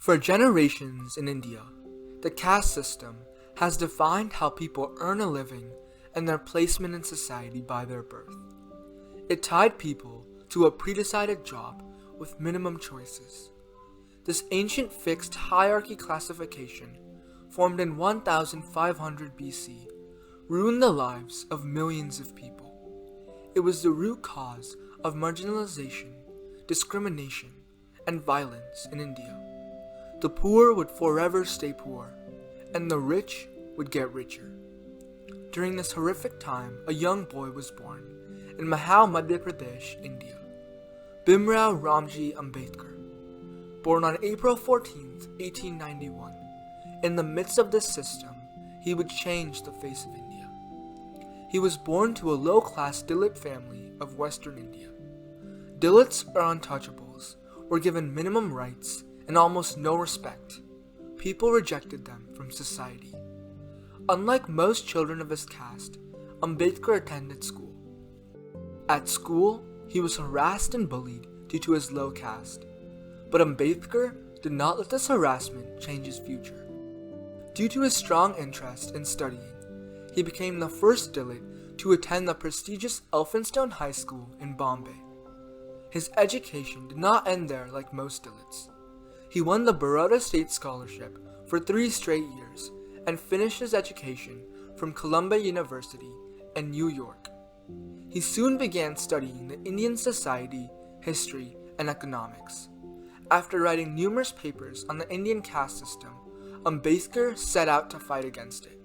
For generations in India, the caste system has defined how people earn a living and their placement in society by their birth. It tied people to a pre-decided job with minimum choices. This ancient fixed hierarchy classification, formed in 1500 BC, ruined the lives of millions of people. It was the root cause of marginalization, discrimination, and violence in India. The poor would forever stay poor, and the rich would get richer. During this horrific time, a young boy was born in Mahal, Madhya Pradesh, India. Bhimrao Ramji Ambedkar, born on April 14, 1891. In the midst of this system, he would change the face of India. He was born to a low-class Dalit family of Western India. Dalits, or Untouchables, were given minimum rights and almost no respect. People rejected them from society. Unlike most children of his caste, Ambedkar attended school. At school, he was harassed and bullied due to his low caste. But Ambedkar did not let this harassment change his future. Due to his strong interest in studying, he became the first Dalit to attend the prestigious Elphinstone High School in Bombay. His education did not end there like most Dalits. He won the Baroda State Scholarship for 3 straight years and finished his education from Columbia University in New York. He soon began studying the Indian society, history, and economics. After writing numerous papers on the Indian caste system, Ambedkar set out to fight against it.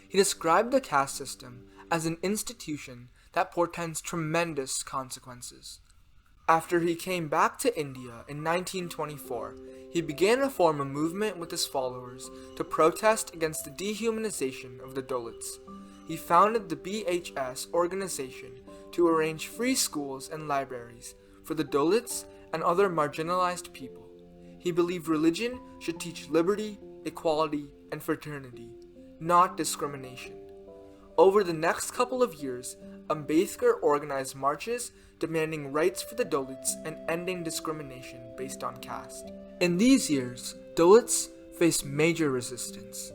He described the caste system as an institution that portends tremendous consequences. After he came back to India in 1924, he began to form a movement with his followers to protest against the dehumanization of the Dalits. He founded the BHS organization to arrange free schools and libraries for the Dalits and other marginalized people. He believed religion should teach liberty, equality, and fraternity, not discrimination. Over the next couple of years, Ambedkar organized marches demanding rights for the Dalits and ending discrimination based on caste. In these years, Dalits faced major resistance.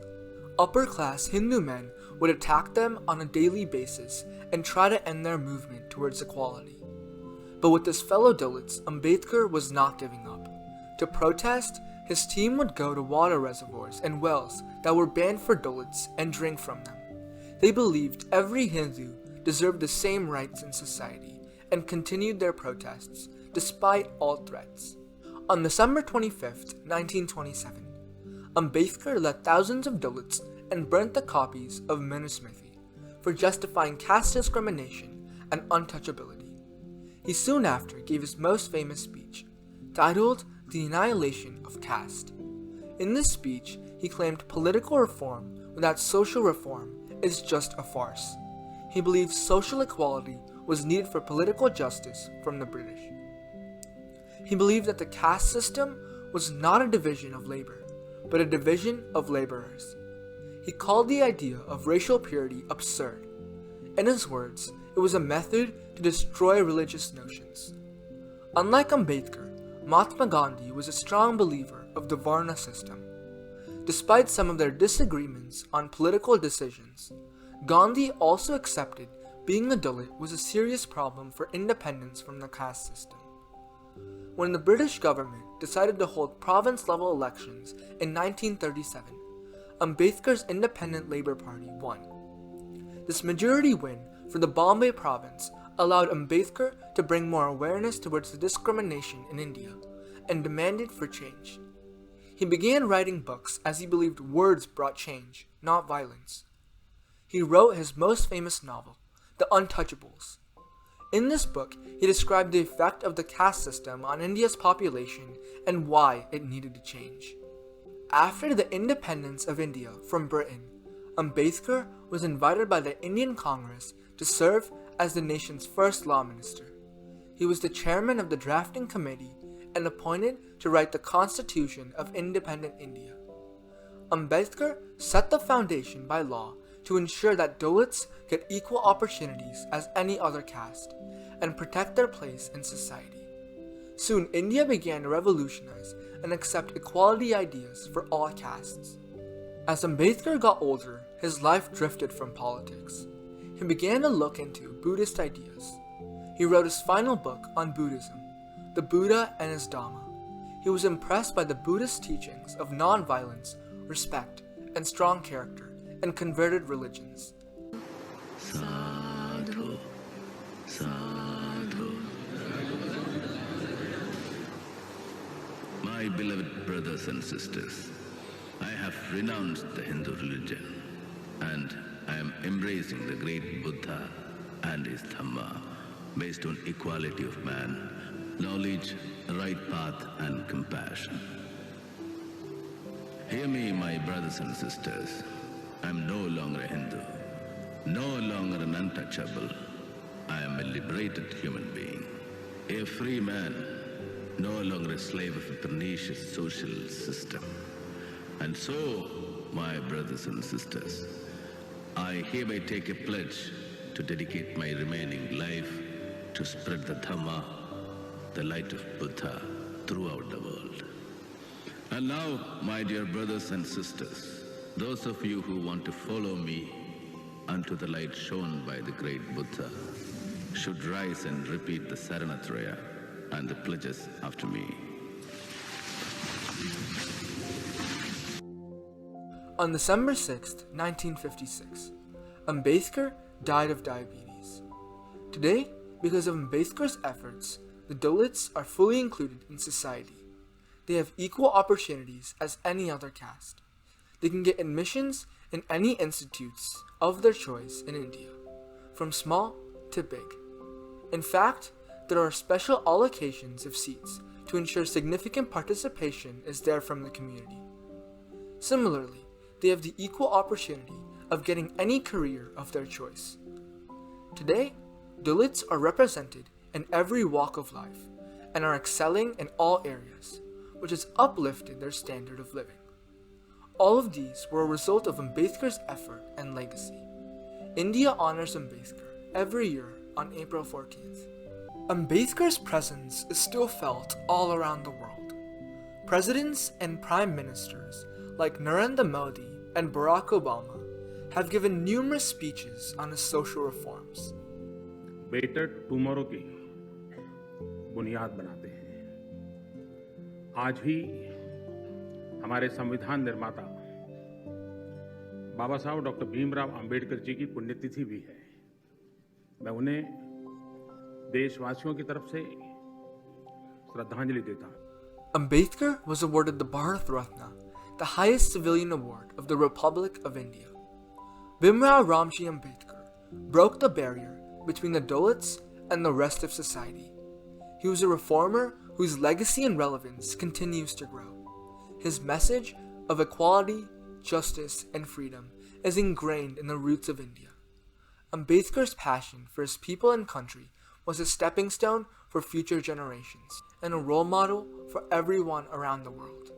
Upper-class Hindu men would attack them on a daily basis and try to end their movement towards equality. But with his fellow Dalits, Ambedkar was not giving up. To protest, his team would go to water reservoirs and wells that were banned for Dalits and drink from them. They believed every Hindu deserved the same rights in society and continued their protests despite all threats. On December 25, 1927, Ambedkar led thousands of Dalits and burnt the copies of Manusmriti for justifying caste discrimination and untouchability. He soon after gave his most famous speech, titled The Annihilation of Caste. In this speech, he claimed political reform without social reform is just a farce. He believed social equality was needed for political justice from the British. He believed that the caste system was not a division of labor, but a division of laborers. He called the idea of racial purity absurd. In his words, it was a method to destroy religious notions. Unlike Ambedkar, Mahatma Gandhi was a strong believer of the Varna system. Despite some of their disagreements on political decisions, Gandhi also accepted being a Dalit was a serious problem for independence from the caste system. When the British government decided to hold province-level elections in 1937, Ambedkar's Independent Labour Party won. This majority win for the Bombay province allowed Ambedkar to bring more awareness towards the discrimination in India and demanded for change. He began writing books as he believed words brought change, not violence. He wrote his most famous novel, The Untouchables. In this book, he described the effect of the caste system on India's population and why it needed to change. After the independence of India from Britain, Ambedkar was invited by the Indian Congress to serve as the nation's first law minister. He was the chairman of the drafting committee and appointed to write the Constitution of Independent India. Ambedkar set the foundation by law to ensure that Dalits get equal opportunities as any other caste and protect their place in society. Soon, India began to revolutionize and accept equality ideas for all castes. As Ambedkar got older, his life drifted from politics. He began to look into Buddhist ideas. He wrote his final book on Buddhism, The Buddha and His Dhamma. He was impressed by the Buddhist teachings of non-violence, respect, and strong character, and converted religions. Sadhu, sadhu. My beloved brothers and sisters, I have renounced the Hindu religion and I am embracing the great Buddha and his Dhamma based on equality of man, knowledge, right path and compassion. Hear me, my brothers and sisters. I am no longer a Hindu, no longer an untouchable. I am a liberated human being, a free man, no longer a slave of a pernicious social system. And so, my brothers and sisters, I hereby take a pledge to dedicate my remaining life to spread the Dhamma, the light of Buddha, throughout the world. And now, my dear brothers and sisters, those of you who want to follow me unto the light shown by the great Buddha should rise and repeat the Saranatraya and the pledges after me. On December 6, 1956, Ambedkar died of diabetes. Today, because of Ambedkar's efforts, the Dalits are fully included in society. They have equal opportunities as any other caste. They can get admissions in any institutes of their choice in India, from small to big. In fact, there are special allocations of seats to ensure significant participation is there from the community. Similarly, they have the equal opportunity of getting any career of their choice. Today, Dalits are represented in every walk of life and are excelling in all areas, which has uplifted their standard of living. All of these were a result of Ambedkar's effort and legacy. India honors Ambedkar every year on April 14th. Ambedkar's presence is still felt all around the world. Presidents and prime ministers like Narendra Modi and Barack Obama have given numerous speeches on his social reforms. Better tomorrow की बुनियाद बनाते हैं। आज भी हमारे संविधान निर्माता बाबा साहब डॉक्टर भीमराव अंबेडकर जी की पुण्यतिथि भी है। मैं उन्हें देशवासियों की तरफ से श्रद्धांजलि देता हूं। Ambedkar was awarded the Bharat Ratna, the highest civilian award of the Republic of India. Bhimrao Ramji Ambedkar broke the barrier between the Dalits and the rest of society. He was a reformer whose legacy and relevance continues to grow. His message of equality, justice, and freedom is ingrained in the roots of India. Ambedkar's passion for his people and country was a stepping stone for future generations and a role model for everyone around the world.